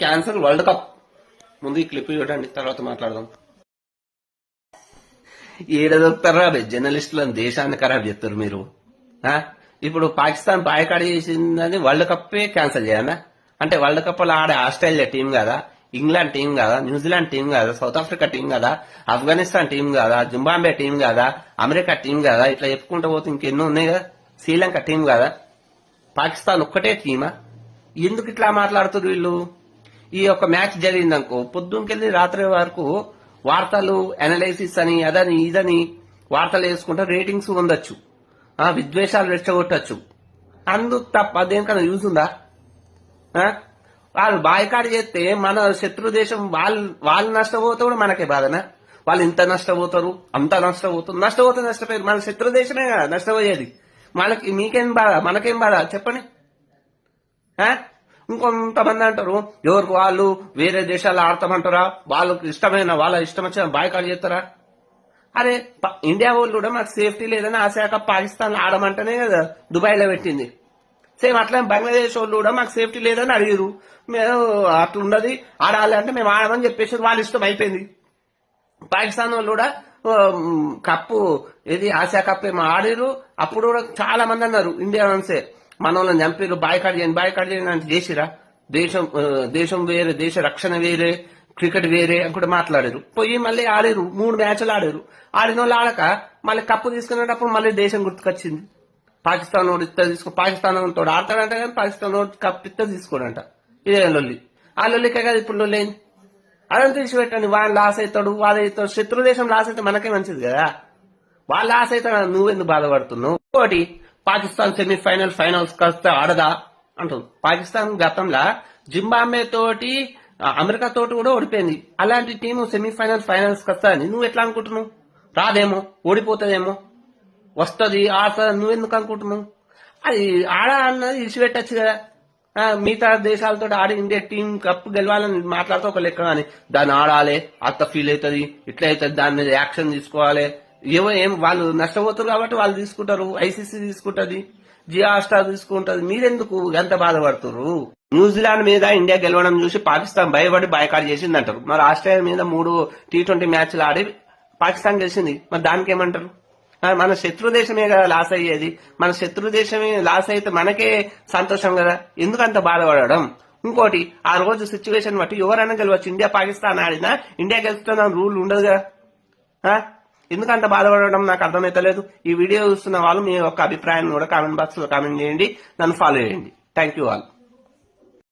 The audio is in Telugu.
Cancel world cup. ముందు ఈ క్లిప్ చూడండి, తర్వాత మాట్లాడదాం. ఏడదొక్కుతారా జర్నలిస్టులను, దేశాన్ని ఖరాబ్ చేస్తారు మీరు. ఇప్పుడు పాకిస్తాన్ బాయ్కాట్ చేసిందని వరల్డ్ కప్పే క్యాన్సిల్ చేయాలా? అంటే వరల్డ్ కప్ లో ఆడే ఆస్ట్రేలియా టీం కదా, ఇంగ్లాండ్ టీం కదా, న్యూజిలాండ్ టీం కదా, సౌత్ ఆఫ్రికా టీం కదా, ఆఫ్ఘనిస్తాన్ టీం కదా, జింబాబే టీం కదా, అమెరికా టీం కదా, ఇట్లా చెప్పుకుంటూ పోతే ఇంకెన్నో ఉన్నాయి కదా, శ్రీలంక టీం కదా, పాకిస్తాన్ ఒక్కటే టీమా? ఎందుకు ఇట్లా మాట్లాడుతున్నారు వీళ్ళు? ఈ యొక్క మ్యాచ్ జరిగిందనుకో, పొద్దుకెళ్ళి రాత్రి వరకు వార్తలు అనాలైసిస్ అని అదని ఇదని వార్తలు వేసుకుంటే రేటింగ్స్ ఉండొచ్చు, విద్వేషాలు రెచ్చగొట్టచ్చు. అందుకు తప్ప దేనికన్నా యూజ్ ఉందా? వాళ్ళు బాయ్కాట్ చేస్తే మన శత్రు దేశం వాళ్ళు నష్టపోతే కూడా మనకే బాధనా? వాళ్ళు ఇంత నష్టపోతారు, అంత నష్టపోతే నష్టపోయారు. మన శత్రు దేశమే కదా నష్టపోయేది. మీకేం బాధ, మనకేం బాధ చెప్పండి. ఇంకొంతమంది అంటారు ఎవరికి వాళ్ళు వేరే దేశాలు ఆడతామంటారా, వాళ్ళకి ఇష్టమైన వాళ్ళ ఇష్టం వచ్చిన బాయ్కాట్ చేస్తారా? అరే ఇండియా వాళ్ళు కూడా మాకు సేఫ్టీ లేదని ఆసియా కప్ పాకిస్తాన్ ఆడమంటేనే కదా దుబాయ్ లో పెట్టింది. సేమ్ అట్లా బంగ్లాదేశ్ వాళ్ళు కూడా మాకు సేఫ్టీ లేదని అడిగారు, మేము అట్లుండదు ఆడాలి అంటే మేము ఆడమని చెప్పేసి వాళ్ళ ఇష్టం అయిపోయింది. పాకిస్తాన్ వాళ్ళు కూడా కప్పు ఏది ఆసియా కప్ ఏమో ఆడారు. అప్పుడు కూడా చాలా మంది అన్నారు ఇండియా వన్సే మన వాళ్ళని చంపారు, బాయ్కాట్ చేయండి అంటే చేసిరా? దేశం వేరే, దేశ రక్షణ వేరే, క్రికెట్ వేరే అనుకుంటే మాట్లాడారు. పోయి మళ్ళీ ఆడారు, 3 మ్యాచ్లు ఆడారు. ఆడిన వాళ్ళు ఆడక మళ్ళీ కప్పు తీసుకునేటప్పుడు మళ్ళీ దేశం గుర్తుకొచ్చింది. పాకిస్తాన్ వాడు ఇస్తా పాకిస్తాన్ తోడు ఆడతాడంట, కానీ పాకిస్తాన్ వాడు కప్పు తీసుకోడంట. ఇదే లొల్లి. ఆ లొల్లికే కదా ఇప్పుడు లొల్లి అయింది. అదంతా తీసి పెట్టండి. వాళ్ళు లాస్ అవుతాడు, వాళ్ళైతాడు. శత్రు దేశం లాస్ అయితే మనకే మంచిది కదా. వాళ్ళు లాస్ అవుతాడు, నువ్వెందుకు బాధపడుతున్నావు? ఇంకోటి, పాకిస్తాన్ ఫైనల్స్ కాస్త ఆడదా అంటుంది. పాకిస్తాన్ గతంలో జింబాబే తోటి, అమెరికా తోటి కూడా ఓడిపోయింది. అలాంటి టీము ఫైనల్స్ వస్తా అని నువ్వు ఎట్లా అనుకుంటున్నావు? రాదేమో, ఓడిపోతుందేమో, వస్తుంది ఆడుతుంది, నువ్వెందుకు అనుకుంటున్నావు? అది ఆడ అన్నది ఇచ్చిపెట్టచ్చు కదా. మిగతా దేశాలతో ఆడి ఇండియా టీం కప్పు గెలవాలని మాట్లాడితే ఒక లెక్క, కానీ దాన్ని ఆడాలి, అత్త ఫీల్ అవుతుంది, ఇట్లా అవుతుంది, దాని మీద యాక్షన్ తీసుకోవాలి. వాళ్ళు నష్టపోతారు కాబట్టి వాళ్ళు తీసుకుంటారు, ఐసీసీ తీసుకుంటది, జియో హాట్‌స్టార్ తీసుకుంటది. మీరెందుకు ఎంత బాధపడుతున్నారు? న్యూజిలాండ్ మీద ఇండియా గెలవడం చూసి పాకిస్తాన్ భయపడి బాయ్కాట్ చేసింది అంటారు. మరి ఆస్ట్రేలియా మీద 3 T20 మ్యాచ్లు ఆడి పాకిస్తాన్ గెలిచింది. మరి దానికి ఏమంటారు? మన శత్రు దేశమే కదా లాస్ అయ్యేది. మన శత్రు దేశమే లాస్ అయితే మనకే సంతోషం కదా, ఎందుకంత బాధపడడం? ఇంకోటి, ఆ రోజు సిచ్యువేషన్ బట్టి ఎవరైనా గెలవచ్చు. ఇండియా పాకిస్తాన్ ఆడినా ఇండియా గెలుస్తున్న రూల్ ఉండదు కదా. ఎందుకంత బాధపడడం నాకు అర్థమైతలేదు. ఈ వీడియో చూస్తున్న వాళ్ళు మీ యొక్క అభిప్రాయాన్ని కూడా కామెంట్ బాక్స్ లో కామెంట్ చేయండి, నన్ను ఫాలో చేయండి. Thank you all.